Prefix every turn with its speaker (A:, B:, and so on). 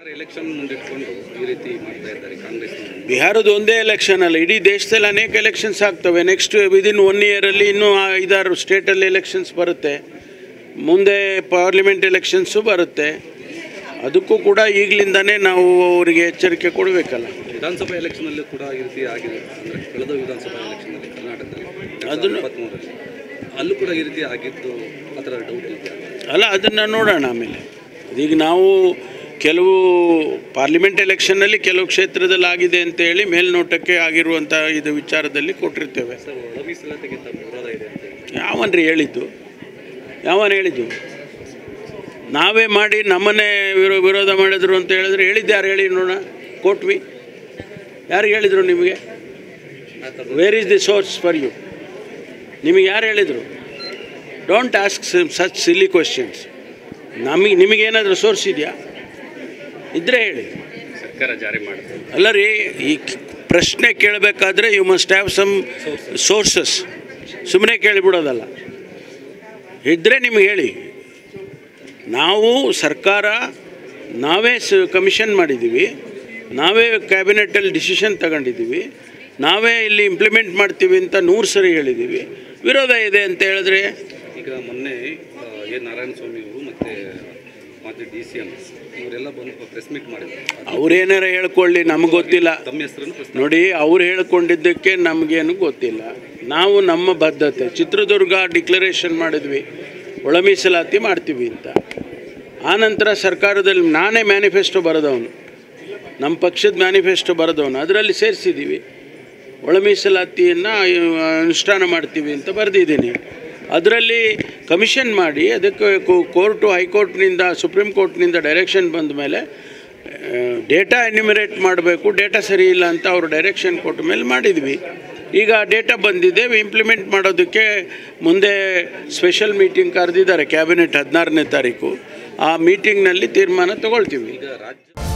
A: Election ಮುಂದಿಟ್ಕೊಂಡು ಈ ರೀತಿ ಮಾಡ್ತಾ ಇದ್ದಾರೆ ಕಾಂಗ್ರೆಸ್.
B: ಬಿಹಾರದ ಒಂದೇ ಎಲೆಕ್ಷನ್ ಅಲ್ಲ, ಇಡೀ ದೇಶದಲ್ಲಿ ಅನೇಕ ಎಲೆಕ್ಷನ್ಸ್ ಆಗ್ತವೆ. ನೆಕ್ಸ್ಟ್ ವಿದಿನ್ 1 ಇಯರಲ್ಲಿ ಇನ್ನೂ 5-6 ಸ್ಟೇಟಲ್ಲಿ ಎಲೆಕ್ಷನ್ಸ್ ಬರುತ್ತೆ. ಮುಂದೆ ಪಾರ್ಲಿಮೆಂಟ್ ಎಲೆಕ್ಷನ್ಸು ಬರುತ್ತೆ. ಅದಕ್ಕೂ ಕೂಡ ಈಗಲಿಂದನೇ ನಾವು ಅವರಿಗೆ ಎಚ್ಚರಿಕೆ ಕೊಡಬೇಕಲ್ಲ.
A: ವಿಧಾನಸಭಾ ಎಲೆಕ್ಷನಲ್ಲಿ ಕೂಡ ಈ ರೀತಿ ಆಗಿದೆ. ಅಂದರೆ ಕಳೆದ ವಿಧಾನಸಭಾ ಎಲೆಕ್ಷನಲ್ಲಿ ಕರ್ನಾಟಕದಲ್ಲಿ
B: ಅದನ್ನು
A: 2023 ಅಲ್ಲೂ ಕೂಡ ಈ ರೀತಿ ಆಗಿದ್ದು ಆ ಥರ ಡೌಟ್ ಇದೆ
B: ಅಲ್ಲ, ಅದನ್ನು ನೋಡೋಣ ಆಮೇಲೆ. ಈಗ ನಾವು ಕೆಲವು ಪಾರ್ಲಿಮೆಂಟ್ ಎಲೆಕ್ಷನ್ನಲ್ಲಿ ಕೆಲವು ಕ್ಷೇತ್ರದಲ್ಲಿ ಆಗಿದೆ ಅಂತೇಳಿ ಮೇಲ್ನೋಟಕ್ಕೆ ಆಗಿರುವಂಥ ಇದು ವಿಚಾರದಲ್ಲಿ ಕೊಟ್ಟಿರ್ತೇವೆ.
A: ಒಳ ಮೀಸಲಾತಿಗಿಂತ ವಿರೋಧ ಇದೆ ಅಂತ
B: ಯಾವನ್ರಿ ಹೇಳಿದ್ದು? ಯಾವನು ಹೇಳಿದ್ದು? ನಾವೇ ಮಾಡಿ ನಮ್ಮನ್ನೇ ವಿರೋಧ ಮಾಡಿದ್ರು ಅಂತ ಹೇಳಿದ್ರೆ ಹೇಳಿದ್ದು ಯಾರು ಹೇಳಿ ನೋಡೋಣ? ಕೊಟ್ವಿ. ಯಾರಿಗೆ ಹೇಳಿದರು ನಿಮಗೆ? Where is the source for you? ನಿಮಗೆ ಯಾರು ಹೇಳಿದರು? Don't ask such silly questions. ನಿಮಗೇನಾದರೂ ಸೋರ್ಸ್ ಇದೆಯಾ? ಇದ್ದರೆ ಹೇಳಿ.
A: ಸರ್ಕಾರ ಜಾರಿ ಮಾಡುತ್ತೆ
B: ಅಲ್ಲ ರೀ, ಈ ಪ್ರಶ್ನೆ ಕೇಳಬೇಕಾದ್ರೆ you must have some sources. ಸುಮ್ಮನೆ ಕೇಳಿಬಿಡೋದಲ್ಲ. ಇದ್ದರೆ ನಿಮಗೆ ಹೇಳಿ. ನಾವು ಸರ್ಕಾರ ನಾವೇ ಕಮಿಷನ್ ಮಾಡಿದ್ದೀವಿ, ನಾವೇ ಕ್ಯಾಬಿನೆಟಲ್ಲಿ ಡಿಸಿಷನ್ ತಗೊಂಡಿದ್ದೀವಿ, ನಾವೇ ಇಲ್ಲಿ ಇಂಪ್ಲಿಮೆಂಟ್ ಮಾಡ್ತೀವಿ ಅಂತ 100 ಸರಿ ಹೇಳಿದ್ದೀವಿ. ವಿರೋಧ ಇದೆ ಅಂತ ಹೇಳಿದ್ರೆ
A: ಈಗ ಮೊನ್ನೆ ಎ ನಾರಾಯಣಸ್ವಾಮಿ ಅವರು ಮತ್ತು DCM ಇವರೆಲ್ಲ ಬಂದು ಪ್ರೆಸ್ ಮೀಟ್ ಮಾಡಿದ್ರು.
B: ಅವ್ರೇನಾರ ಹೇಳ್ಕೊಳ್ಳಿ, ನಮಗೆ ಗೊತ್ತಿಲ್ಲ.
A: ತಮ್ಮ ಹೆಸರನ್ನು
B: ನೋಡಿ, ಅವ್ರು ಹೇಳ್ಕೊಂಡಿದ್ದಕ್ಕೆ ನಮಗೇನು ಗೊತ್ತಿಲ್ಲ. ನಾವು ನಮ್ಮ ಬದ್ಧತೆ ಚಿತ್ರದುರ್ಗ ಡಿಕ್ಲರೇಷನ್ ಮಾಡಿದ್ವಿ, ಒಳ ಮೀಸಲಾತಿ ಮಾಡ್ತೀವಿ ಅಂತ. ಆನಂತರ ಸರ್ಕಾರದಲ್ಲಿ ನಾನೇ ಮ್ಯಾನಿಫೆಸ್ಟೋ ಬರೆದವನು, ನಮ್ಮ ಪಕ್ಷದ ಮ್ಯಾನಿಫೆಸ್ಟೋ ಬರೆದವನು, ಅದರಲ್ಲಿ ಸೇರಿಸಿದ್ದೀವಿ. ಒಳ ಮೀಸಲಾತಿಯನ್ನು ಅನುಷ್ಠಾನ ಮಾಡ್ತೀವಿ ಅಂತ ಬರೆದಿದ್ದೀನಿ. ಅದರಲ್ಲಿ ಕಮಿಷನ್ ಮಾಡಿ ಅದಕ್ಕೆ ಕೋರ್ಟು, ಹೈಕೋರ್ಟ್ನಿಂದ, ಸುಪ್ರೀಂ ಕೋರ್ಟ್ನಿಂದ ಡೈರೆಕ್ಷನ್ ಬಂದ ಮೇಲೆ ಡೇಟಾ ಎನ್ಯುಮರೇಟ್ ಮಾಡಬೇಕು, ಡೇಟಾ ಸರಿ ಇಲ್ಲ ಅಂತ ಅವರು ಡೈರೆಕ್ಷನ್ ಕೊಟ್ಟ ಮೇಲೆ ಮಾಡಿದ್ವಿ. ಈಗ ಡೇಟಾ ಬಂದಿದೆ, ಇಂಪ್ಲಿಮೆಂಟ್ ಮಾಡೋದಕ್ಕೆ ಮುಂದೆ ಸ್ಪೆಷಲ್ ಮೀಟಿಂಗ್ ಕರೆದಿದ್ದಾರೆ ಕ್ಯಾಬಿನೆಟ್ 16ನೇ ತಾರೀಕು. ಆ ಮೀಟಿಂಗ್ನಲ್ಲಿ ತೀರ್ಮಾನ ತಗೊಳ್ತೀವಿ.
A: ಈಗ ರಾಜ್ಯ